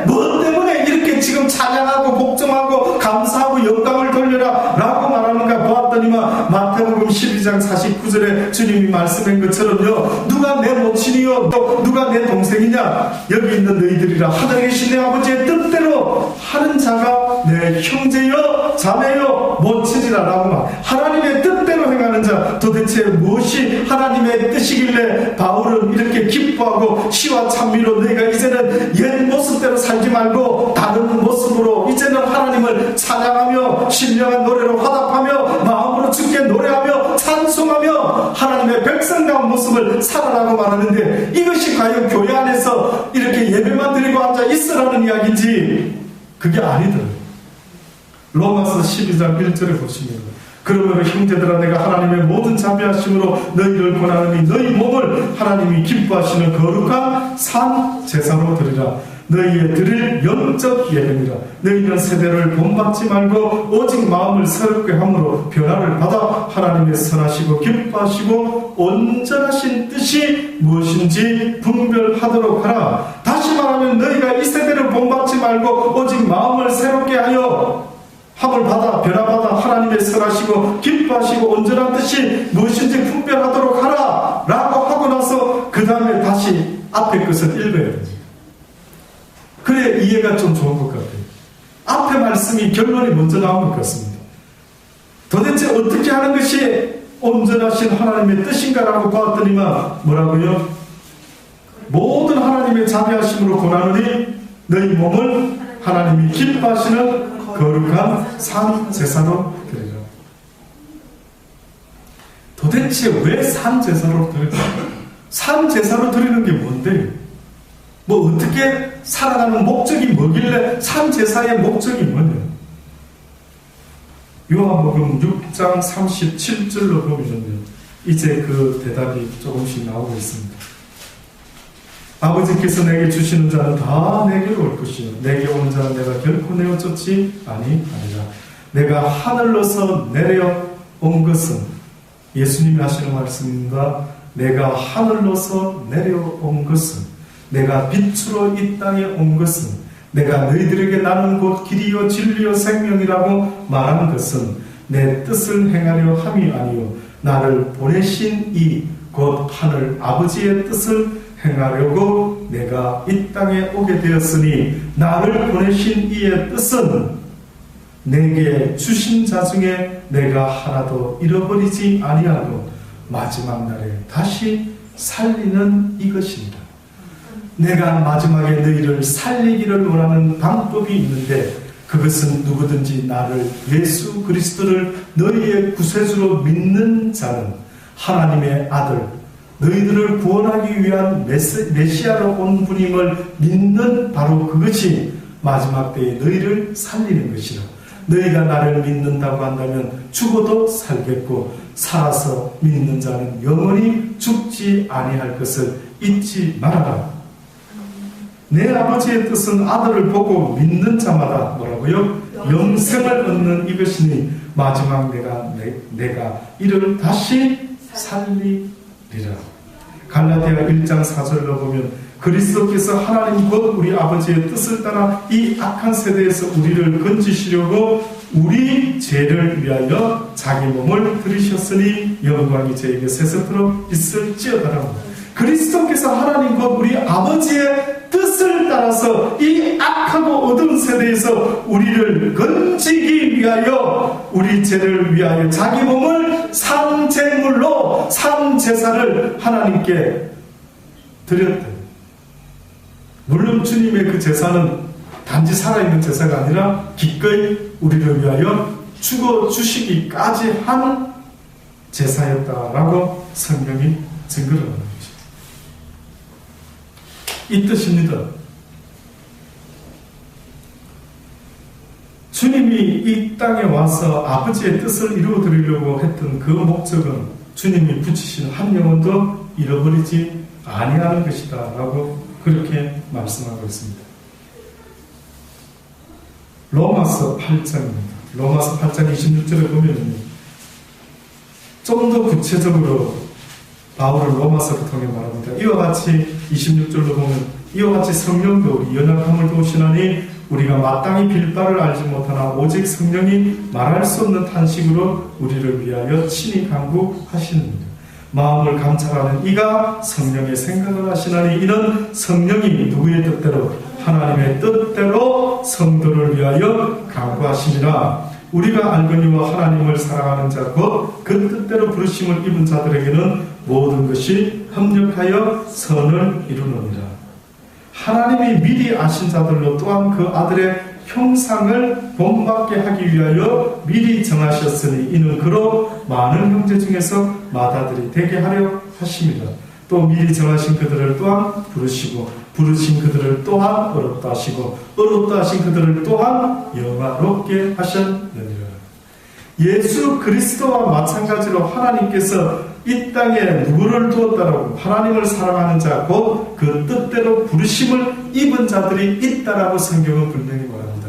뭐 때문에 이렇게 지금 찬양하고 복종하고 감사하고 영광을 돌려라 라고 말하는가 보았더니만 마태복음 12장 49절에 주님이 말씀한 것처럼요, 누가 내 모친이요 또 누가 내 동생이냐, 여기 있는 너희들이라 하늘에 계신 내 아버지의 뜻대로 하는 자가 내 형제요 자매요 모친이라 라고 말. 하나님의 뜻대로 행하는 자, 도대체 무엇이 하나님의 뜻이길래 바울은 이렇게 기뻐하고 시와 찬미로 너희가 이제는 옛 모습대로 살지 말고 다른 모습으로 이제는 하나님을 찬양하며 신령한 노래로 화답하며 마음으로 주께 노래하며 찬송하며 하나님의 백성다운 모습을 살아라고 말하는데, 이것이 과연 교회 안에서 이렇게 예배만 드리고 앉아 있으라는 이야기인지 그게 아니더라고요. 로마서 12장 1절에 보시면 그러므로 형제들아 내가 하나님의 모든 자비하심으로 너희를 권하노니 너희 몸을 하나님이 기뻐하시는 거룩한 산 제사로 드리라. 너희의 드릴 영적 예배니라. 너희는 세대를 본받지 말고 오직 마음을 새롭게 함으로 변화를 받아 하나님의 선하시고 기뻐하시고 온전하신 뜻이 무엇인지 분별하도록 하라. 다시 말하면 너희가 이 세대를 본받지 말고 오직 마음을 새롭게 하여 함을 받아 변화받아 하나님의 선하시고 기뻐하시고 온전한 뜻이 무엇인지 분별하도록 하라 라고 하고 나서 그 다음에 다시 앞에 것을 읽어야 되죠. 그래 이해가 좀 좋은 것 같아요. 앞에 말씀이 결론이 먼저 나온 것 같습니다. 도대체 어떻게 하는 것이 온전하신 하나님의 뜻인가라고 봤더니만 뭐라고요? 모든 하나님의 자비하심으로 권하노니 너희 몸을 하나님이 기뻐하시는 거룩한 산 제사로 드리라. 도대체 왜 산 제사로 드릴까? 산 제사로 드리는 게 뭔데? 뭐 어떻게 살아가는 목적이 뭐길래 산 제사의 목적이 뭐냐? 요한복음 6장 37절로 보면요, 이제 그 대답이 조금씩 나오고 있습니다. 아버지께서 내게 주시는 자는 다 내게로 올 것이요 내게 오는 자는 내가 결코 내어 쫓지 아니하리라. 내가 하늘로서 내려온 것은, 예수님이 하시는 말씀입니다. 내가 하늘로서 내려온 것은, 내가 빛으로 이 땅에 온 것은, 내가 너희들에게 나는 곧 길이요 진리요 생명이라고 말한 것은 내 뜻을 행하려 함이 아니요 나를 보내신 이 곧 하늘 아버지의 뜻을 행하려고 내가 이 땅에 오게 되었으니 나를 보내신 이의 뜻은 내게 주신 자 중에 내가 하나도 잃어버리지 아니하고 마지막 날에 다시 살리는 이것입니다. 내가 마지막에 너희를 살리기를 원하는 방법이 있는데 그것은 누구든지 나를 예수 그리스도를 너희의 구세주로 믿는 자는 하나님의 아들 너희들을 구원하기 위한 메시아로 온 분임을 믿는 바로 그것이 마지막 때에 너희를 살리는 것이라. 너희가 나를 믿는다고 한다면 죽어도 살겠고 살아서 믿는 자는 영원히 죽지 아니할 것을 잊지 말아라. 내 아버지의 뜻은 아들을 보고 믿는 자마다 뭐라고요? 영생을 얻는 이것이니 마지막 내가 이를 다시 살리리라. 갈라디아 1장 4절로 보면 그리스도께서 하나님 곧 우리 아버지의 뜻을 따라 이 악한 세대에서 우리를 건지시려고 우리 죄를 위하여 자기 몸을 들이셨으니 영광이 저에게 세세토록 있을지어다라. 그리스도께서 하나님 곧 우리 아버지의 뜻을 따라서 이 악하고 어두운 세대에서 우리를 건지기 위하여 우리 죄를 위하여 자기 몸을 산제물로 산제사를 하나님께 드렸다. 물론 주님의 그 제사는 단지 살아있는 제사가 아니라 기꺼이 우리를 위하여 죽어주시기까지 한 제사였다라고 성경이 증거를 합니다. 이 뜻입니다. 주님이 이 땅에 와서 아버지의 뜻을 이루어드리려고 했던 그 목적은 주님이 붙이신 한 영혼도 잃어버리지 아니하는 것이다 라고 그렇게 말씀하고 있습니다. 로마서 8장입니다. 로마서 8장 26절에 보면 좀 더 구체적으로 바울은 로마서를 통해 말합니다. 이와 같이 26절로 보면 이와 같이 성령도 우리 연약함을 도우시나니 우리가 마땅히 빌 바를 알지 못하나 오직 성령이 말할 수 없는 탄식으로 우리를 위하여 친히 간구하시느니라. 마음을 감찰하는 이가 성령의 생각을 하시나니 이는 성령이 누구의 뜻대로 하나님의 뜻대로 성도를 위하여 간구하시니라. 우리가 알거니와 하나님을 사랑하는 자 곧 그 뜻대로 부르심을 입은 자들에게는 모든 것이 협력하여 선을 이루느니라. 하나님이 미리 아신 자들로 또한 그 아들의 형상을 본받게 하기 위하여 미리 정하셨으니 이는 그로 많은 형제 중에서 맏아들이 되게 하려 하십니다. 또 미리 정하신 그들을 또한 부르시고 부르신 그들을 또한 어렵다 하시고 어렵다 하신 그들을 또한 영화롭게 하셨느니라. 예수 그리스도와 마찬가지로 하나님께서 이 땅에 누구를 두었다라고 하나님을 사랑하는 자 곧 그 뜻대로 부르심을 입은 자들이 있다라고 성경은 분명히 말합니다.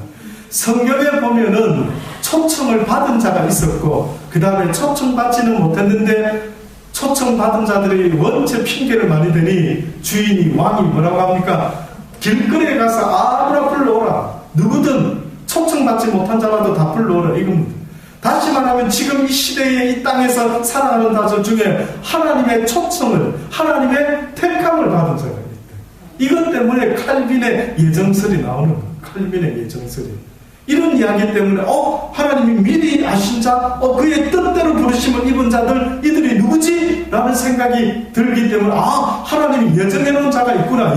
성경에 보면은 초청을 받은 자가 있었고 그 다음에 초청받지는 못했는데 초청받은 자들이 원체 핑계를 많이 대니 주인이 왕이 뭐라고 합니까? 길거리에 가서 아무나 불러오라. 누구든 초청받지 못한 자라도 다 불러오라 이겁니다. 다시 말하면 지금 이 시대에 이 땅에서 살아가는 자들 중에 하나님의 초청을 하나님의 택함을 받은 자가 있다. 이것 때문에 칼빈의 예정설이 나오는 거예요. 칼빈의 예정설이. 이런 이야기 때문에 하나님이 미리 아신 자 그의 뜻대로 부르심을 입은 자들 이들이 누구지? 라는 생각이 들기 때문에 하나님이 예정해놓은 자가 있구나.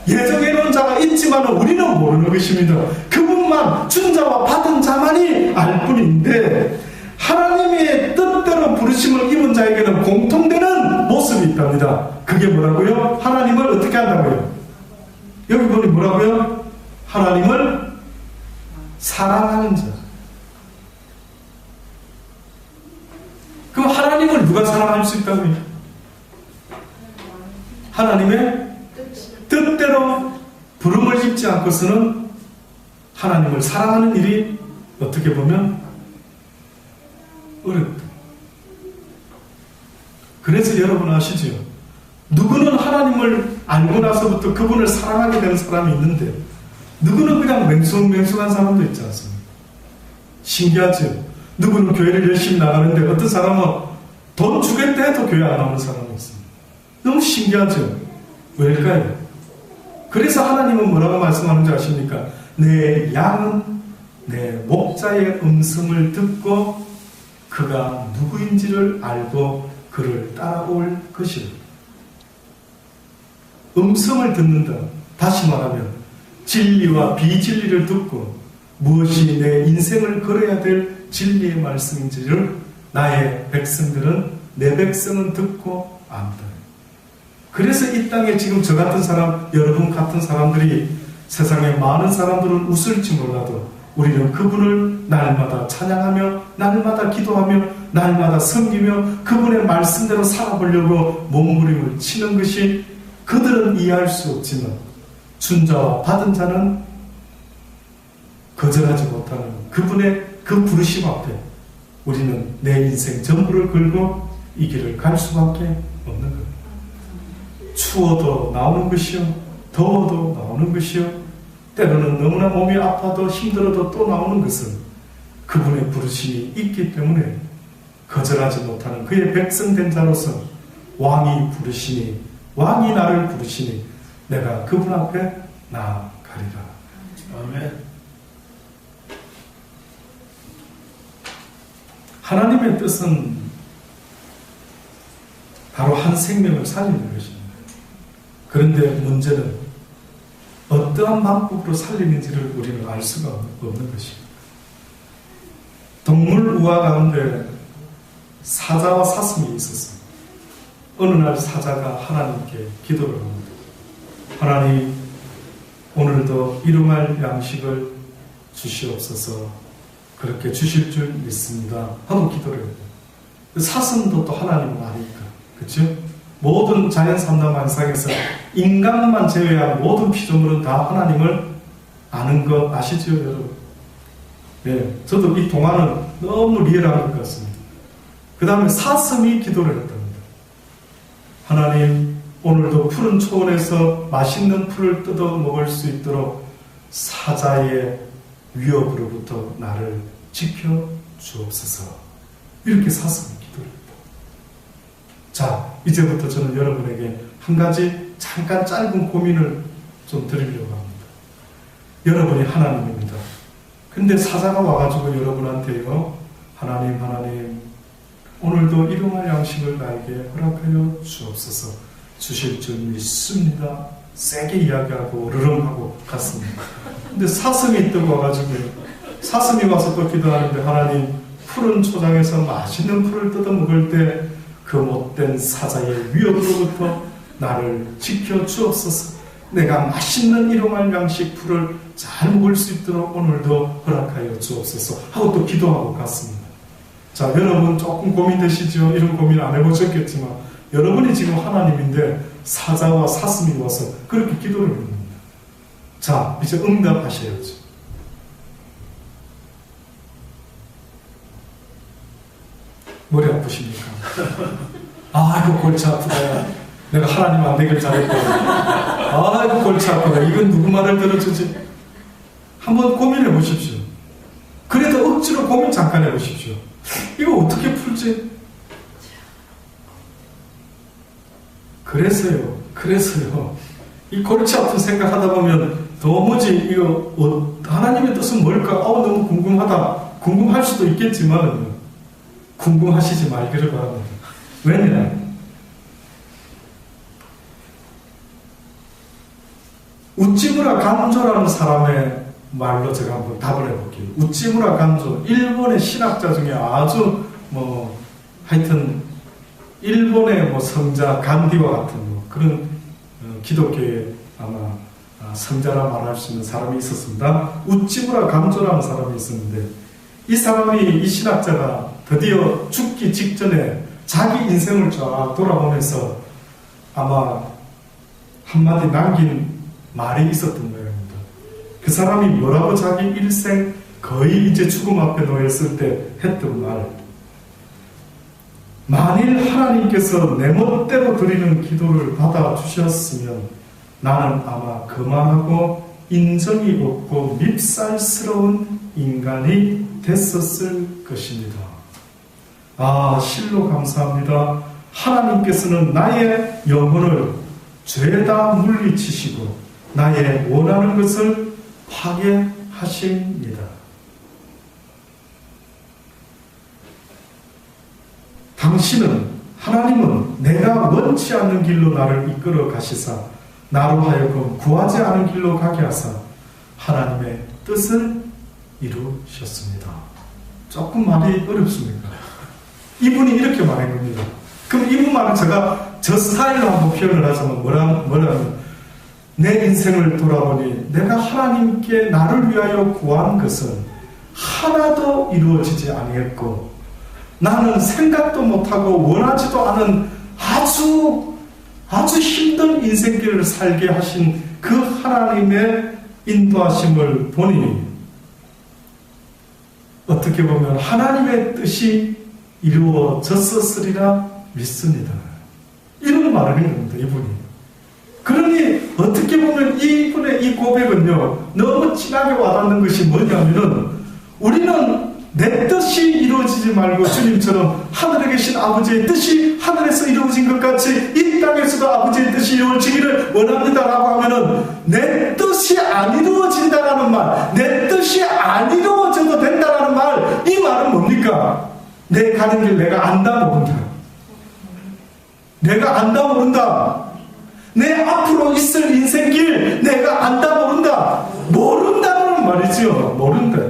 예정해놓은 자가 있지만 우리는 모르는 것입니다. 그분만 준 자와 받은 자만이 알 뿐인데 하나님의 뜻대로 부르심을 입은 자에게는 공통되는 모습이 있답니다. 그게 뭐라고요? 하나님을 어떻게 한다고요? 여기 보니 뭐라고요? 하나님을 사랑하는 자. 그럼 하나님을 누가 사랑할 수 있다고요? 하나님의 뜻대로 부름을 입지 않고서는 하나님을 사랑하는 일이 어떻게 보면 어렵다. 그래서 여러분 아시죠? 누구는 하나님을 알고 나서부터 그분을 사랑하게 되는 사람이 있는데 누구는 그냥 맹숭맹숭한 사람도 있지 않습니까? 신기하죠? 누구는 교회를 열심히 나가는데 어떤 사람은 돈 주겠다 해도 교회 안 나오는 사람이 있습니다. 너무 신기하죠? 왜일까요? 그래서 하나님은 뭐라고 말씀하는지 아십니까? 내 양은 내 목자의 음성을 듣고 그가 누구인지를 알고 그를 따라올 것이다. 음성을 듣는다. 다시 말하면 진리와 비진리를 듣고 무엇이 내 인생을 걸어야 될 진리의 말씀인지를 나의 백성들은 내 백성은 듣고 안다. 그래서 이 땅에 지금 저 같은 사람, 여러분 같은 사람들이 세상에 많은 사람들은 웃을지 몰라도 우리는 그분을 날마다 찬양하며 날마다 기도하며 날마다 섬기며 그분의 말씀대로 살아보려고 몸부림을 치는 것이 그들은 이해할 수 없지만 준 자와 받은 자는 거절하지 못하는 그분의 그 부르심 앞에 우리는 내 인생 전부를 걸고 이 길을 갈 수밖에 없는 겁니다. 추워도 나오는 것이요 더워도 나오는 것이요 때로는 너무나 몸이 아파도 힘들어도 또 나오는 것은 그분의 부르심이 있기 때문에 거절하지 못하는 그의 백성된 자로서 왕이 부르시니 왕이 나를 부르시니 내가 그분 앞에 나아가리라. 아멘. 하나님의 뜻은 바로 한 생명을 살리는 것입니다. 그런데 문제는 어떠한 방법으로 살리는지를 우리는 알 수가 없는 것입니다. 동물 우화 가운데 사자와 사슴이 있었습니다. 어느 날 사자가 하나님께 기도를 합니다. 하나님, 오늘도 일용할 양식을 주시옵소서. 그렇게 주실 줄 믿습니다. 하고 기도를 해요. 사슴도 또 하나님을 아니까. 그렇죠? 모든 자연 삼라만상에서 인간만 제외한 모든 피조물은 다 하나님을 아는 것 아시죠, 여러분? 예, 저도 이 동화는 너무 리얼한 것 같습니다. 그 다음에 사슴이 기도를 했답니다. 하나님, 오늘도 푸른 초원에서 맛있는 풀을 뜯어 먹을 수 있도록 사자의 위협으로부터 나를 지켜 주옵소서. 이렇게 사슴이 기도를 했다. 자, 이제부터 저는 여러분에게 한 가지 잠깐 짧은 고민을 좀 드리려고 합니다. 여러분이 하나님입니다. 근데 사자가 와가지고 여러분한테요, 하나님, 오늘도 일용할 양식을 나에게 허락하여 주옵소서. 주실 줄 믿습니다. 세게 이야기하고 으르렁하고 갔습니다. 근데 사슴이 뜨고 와가지고요, 사슴이 와서 또 기도하는데, 하나님, 푸른 초장에서 맛있는 풀을 뜯어 먹을 때 그 못된 사자의 위협으로부터 나를 지켜 주옵소서. 내가 맛있는 일용할 양식 풀을 잘 먹을 수 있도록 오늘도 허락하여 주옵소서 하고 또 기도하고 갔습니다. 자, 여러분 조금 고민되시죠? 이런 고민 안 해보셨겠지만 여러분이 지금 하나님인데 사자와 사슴이 와서 그렇게 기도를 합니다. 자, 이제 응답하셔야죠. 머리 아프십니까? 아이고 골치 아프다. 내가 하나님 안 되길 잘했거든. 아이고 골치 아프다. 이건 누구 말을 들어주지? 한번 고민해 보십시오. 그래도 억지로 고민 잠깐 해보십시오. 이거 어떻게 풀지? 그래서요. 이 골치 아픈 생각하다 보면 도무지 이거 하나님의 뜻은 뭘까? 너무 궁금할 수도 있겠지만 궁금하시지 말기를 바랍니다. 왜냐? 우찌무라 간조라는 사람의 말로 제가 한번 답을 해볼게요. 우찌무라 간조, 일본의 신학자 중에 아주 하여튼 일본의 성자 간디와 같은 그런 기독교의 아마 성자라 말할 수 있는 사람이 있었습니다. 우찌무라 간조라는 사람이 있었는데, 이 사람이, 이 신학자가 드디어 죽기 직전에 자기 인생을 쫙 돌아보면서 아마 한마디 남긴 말이 있었던 모양입니다. 그 사람이 뭐라고 자기 일생 거의 이제 죽음 앞에 놓였을 때 했던 말. 만일 하나님께서 내 멋대로 드리는 기도를 받아주셨으면 나는 아마 그만하고 인정이 없고 밉살스러운 인간이 됐었을 것입니다. 실로 감사합니다. 하나님께서는 나의 영혼을 죄다 물리치시고 나의 원하는 것을 파괴하십니다. 하나님은 내가 원치 않는 길로 나를 이끌어 가시사 나로 하여금 구하지 않은 길로 가게 하사 하나님의 뜻을 이루셨습니다. 조금 말이 어렵습니까? 이분이 이렇게 말한 겁니다. 그럼 이분 말은 제가 저 스타일로 한번 표현을 하자면 뭐라면 내 인생을 돌아보니 내가 하나님께 나를 위하여 구한 것은 하나도 이루어지지 아니했고 나는 생각도 못하고 원하지도 않은 아주 힘든 인생길을 살게 하신 그 하나님의 인도하심을 보니 어떻게 보면 하나님의 뜻이 이루어졌었으리라 믿습니다. 이런 말을 하는 겁니다, 이분이. 그러니 어떻게 보면 이분의 이 고백은요, 너무 진하게 와닿는 것이 뭐냐면은 우리는 내 뜻이 이루어지지 말고 주님처럼 하늘에 계신 아버지의 뜻이 하늘에서 이루어진 것 같이 이 땅에서도 아버지의 뜻이 이루어지기를 원합니다라고 하면은 내 뜻이 안 이루어진다라는 말, 내 뜻이 안 이루어져도 된다라는 말, 이 말은 뭡니까? 내 가는 길 내가 안다 모른다. 내가 안다 모른다. 내 앞으로 있을 인생길 내가 안다 모른다. 모른다는 말이지요. 모른다.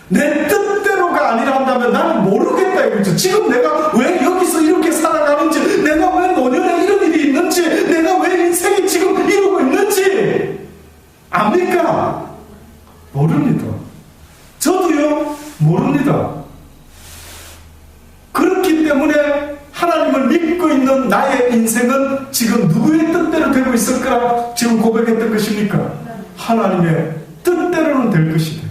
내 뜻대로가 아니라 한다면 나는 모르겠다 이거죠. 지금 내가 왜 여기서 이렇게 살아가는지, 내가 왜 노년에 이런 일이 있는지, 내가 왜 인생이 지금 이러고 있는지 압니까? 모릅니다. 저도요 모릅니다. 그렇기 때문에 하나님을 믿고 있는 나의 인생은 지금 누구의 뜻대로 되고 있을 거라 지금 고백했던 것입니까? 하나님의 뜻대로는 될 것이다.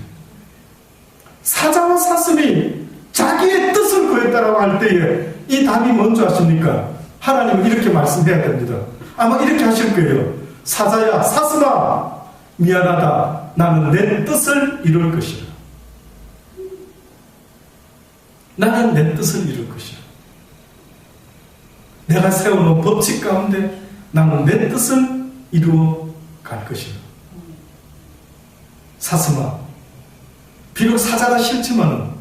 사자와 사슴이 자기의 뜻을 구했다라고 할 때에 이 답이 뭔지 아십니까? 하나님은 이렇게 말씀해야 됩니다. 아마 이렇게 하실 거예요. 사자야, 사슴아, 미안하다. 나는 내 뜻을 이룰 것이라. 나는 내 뜻을 이룰 것이라. 내가 세워놓은 법칙 가운데 나는 내 뜻을 이루어 갈 것이라. 사슴아, 비록 사자가 싫지만은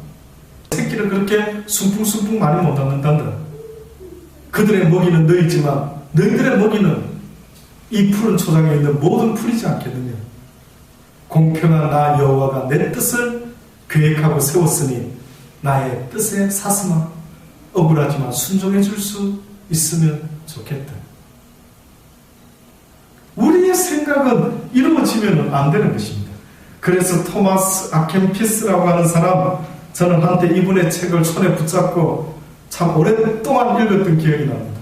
새끼를 그렇게 숭풍숭풍 많이 못 낳는단다. 그들의 먹이는 너희지만 너희들의 먹이는 이 푸른 초장에 있는 모든 풀이지 않겠느냐. 공평한 나 여호와가 내 뜻을 계획하고 세웠으니 나의 뜻에 사슴아, 억울하지만 순종해 줄 수 있으면 좋겠다. 우리의 생각은 이루어지면 안 되는 것입니다. 그래서 토마스 아켄피스라고 하는 사람, 저는 한때 이분의 책을 손에 붙잡고 참 오랫동안 읽었던 기억이 납니다.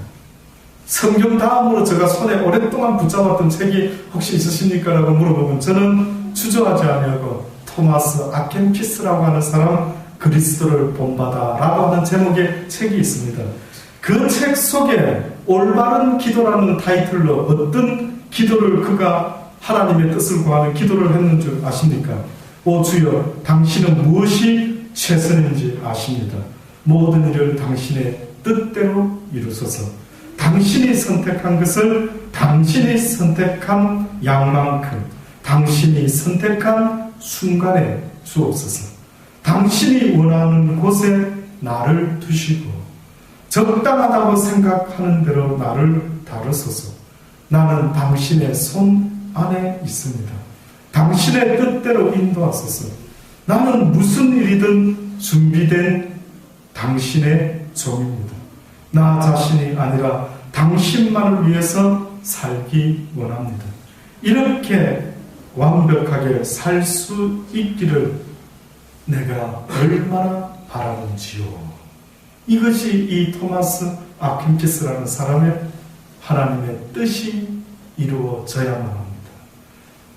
성경 다음으로 제가 손에 오랫동안 붙잡았던 책이 혹시 있으십니까? 라고 물어보면 저는 주저하지 아니하고 토마스 아켄피스라고 하는 사람 그리스도를 본받아 라고 하는 제목의 책이 있습니다. 그 책 속에 올바른 기도라는 타이틀로 어떤 기도를 그가 하나님의 뜻을 구하는 기도를 했는 줄 아십니까? 오 주여, 당신은 무엇이 최선인지 아십니다. 모든 일을 당신의 뜻대로 이루소서. 당신이 선택한 것을 당신이 선택한 양만큼 당신이 선택한 순간에 주옵소서. 당신이 원하는 곳에 나를 두시고 적당하다고 생각하는 대로 나를 다루소서. 나는 당신의 손 안에 있습니다. 당신의 뜻대로 인도하소서. 나는 무슨 일이든 준비된 당신의 종입니다. 나 자신이 아니라 당신만을 위해서 살기 원합니다. 이렇게 완벽하게 살 수 있기를 내가 얼마나 바라는지요. 이것이 이 토마스 아켄피스라는 사람의 하나님의 뜻이 이루어져야만 합니다.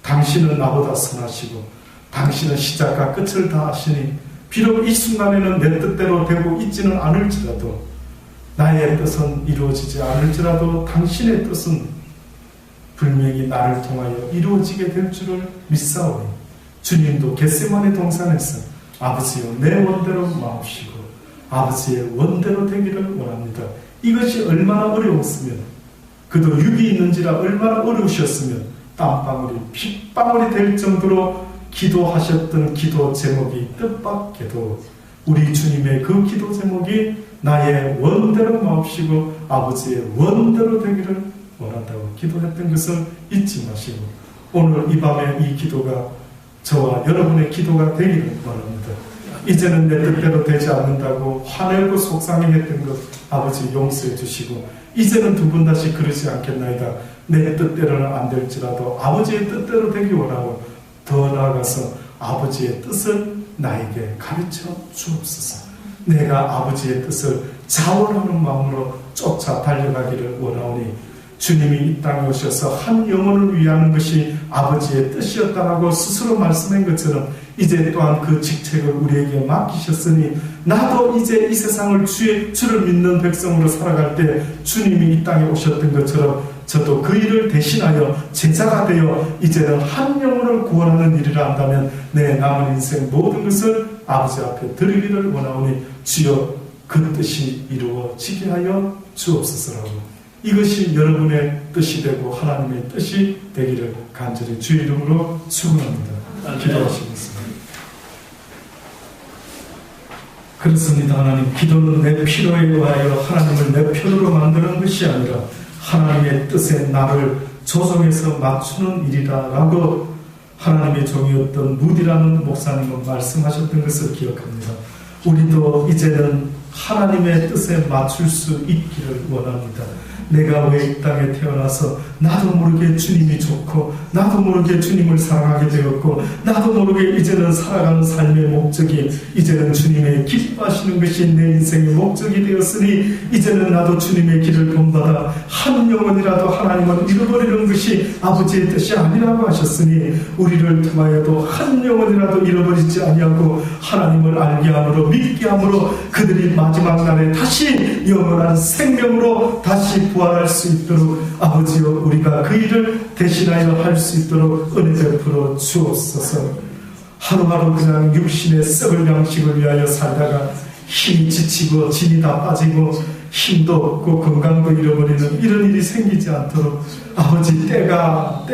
당신은 나보다 선하시고 당신은 시작과 끝을 다 아시니 비록 이 순간에는 내 뜻대로 되고 있지는 않을지라도 나의 뜻은 이루어지지 않을지라도 당신의 뜻은 분명히 나를 통하여 이루어지게 될 줄을 믿사오니 주님도 겟세마네 동산에서 아버지여 내 원대로 마옵시고 아버지의 원대로 되기를 원합니다. 이것이 얼마나 어려웠으면, 그도 육이 있는지라 얼마나 어려우셨으면 땀방울이 핏방울이 될 정도로 기도하셨던 기도 제목이 뜻밖에도 우리 주님의 그 기도 제목이 나의 원대로 마옵시고 아버지의 원대로 되기를 원한다고 기도했던 것을 잊지 마시고 오늘 이 밤에 이 기도가 저와 여러분의 기도가 되기를 원합니다. 이제는 내 뜻대로 되지 않는다고 화내고 속상해했던 것 아버지 용서해 주시고 이제는 두 번 다시 그러지 않겠나이다. 내 뜻대로는 안 될지라도 아버지의 뜻대로 되기 원하고 더 나아가서 아버지의 뜻을 나에게 가르쳐 주옵소서. 내가 아버지의 뜻을 자원하는 마음으로 쫓아 달려가기를 원하오니 주님이 이 땅에 오셔서 한 영혼을 위하는 것이 아버지의 뜻이었다라고 스스로 말씀한 것처럼 이제 또한 그 직책을 우리에게 맡기셨으니 나도 이제 이 세상을 주를 믿는 백성으로 살아갈 때 주님이 이 땅에 오셨던 것처럼 저도 그 일을 대신하여 제자가 되어 이제는 한 영혼을 구원하는 일이라 한다면 내 남은 인생 모든 것을 아버지 앞에 드리기를 원하오니 주여 그 뜻이 이루어지게 하여 주옵소서라고. 이것이 여러분의 뜻이 되고 하나님의 뜻이 되기를 간절히 주의 이름으로 축원합니다. 기도하시겠습니다. 그렇습니다. 하나님, 기도는 내 필요에 의하여 하나님을 내 편으로 만드는 것이 아니라 하나님의 뜻에 나를 조정해서 맞추는 일이다라고 하나님의 종이었던 무디라는 목사님은 말씀하셨던 것을 기억합니다. 우리도 이제는 하나님의 뜻에 맞출 수 있기를 원합니다. 내가 왜 이 땅에 태어나서 나도 모르게 주님이 좋고 나도 모르게 주님을 사랑하게 되었고 나도 모르게 이제는 살아가는 삶의 목적이 이제는 주님의 기뻐하시는 것이 내 인생의 목적이 되었으니 이제는 나도 주님의 길을 본받아 한 영혼이라도 하나님을 잃어버리는 것이 아버지의 뜻이 아니라고 하셨으니 우리를 통하여도 한 영혼이라도 잃어버리지 아니하고 하나님을 알게 함으로 믿게 함으로 그들이 마지막 날에 다시 영원한 생명으로 다시 부활할 수 있도록 아버지여 우리가 그 일을 대신하여 할 수 있도록 은혜 베풀어 주옵소서. 하루하루 그냥 육신의 썩을 양식을 위하여 살다가 힘이 지치고 진이 다 빠지고 힘도 없고 건강도 잃어버리는 이런 일이 생기지 않도록 아버지 때가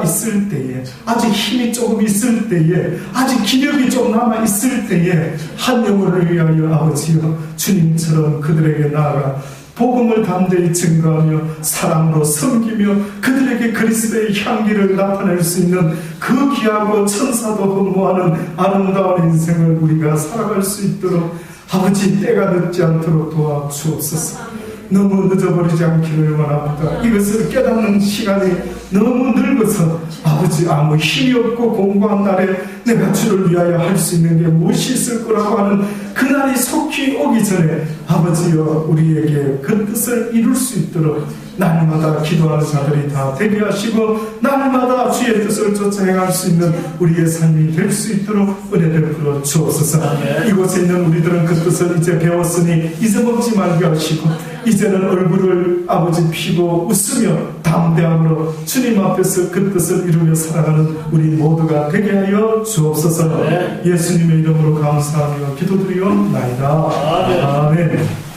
있을 때에 아직 힘이 조금 있을 때에 아직 기력이 좀 남아 있을 때에 한 영혼을 위하여 아버지여 주님처럼 그들에게 나아가 복음을 담대히 증거하며 사랑으로 섬기며 그들에게 그리스도의 향기를 나타낼 수 있는 그 귀하고 천사도 흠모하는 아름다운 인생을 우리가 살아갈 수 있도록 아버지 때가 늦지 않도록 도와주옵소서. 너무 늦어버리지 않기를 원합니다. 이것을 깨닫는 시간이 너무 늙어서 아버지 아무 힘이 없고 공고한 날에 내가 주를 위하여 할 수 있는 게 무엇이 있을 거라고 하는 그날이 속히 오기 전에 아버지여 우리에게 그 뜻을 이룰 수 있도록 날마다 기도하는 자들이 다 되게 하시고 날마다 주의 뜻을 쫓아 행할 수 있는 우리의 삶이 될 수 있도록 은혜 베풀어 주옵소서. 이곳에 있는 우리들은 그 뜻을 이제 배웠으니 잊어먹지 말게 하시고 이제는 얼굴을 아버지 피고 웃으며 담대함으로 주님 앞에서 그 뜻을 이루며 살아가는 우리 모두가 되게 하여 주옵소서. 예수님의 이름으로 감사하며 기도드리옵나이다. 아멘.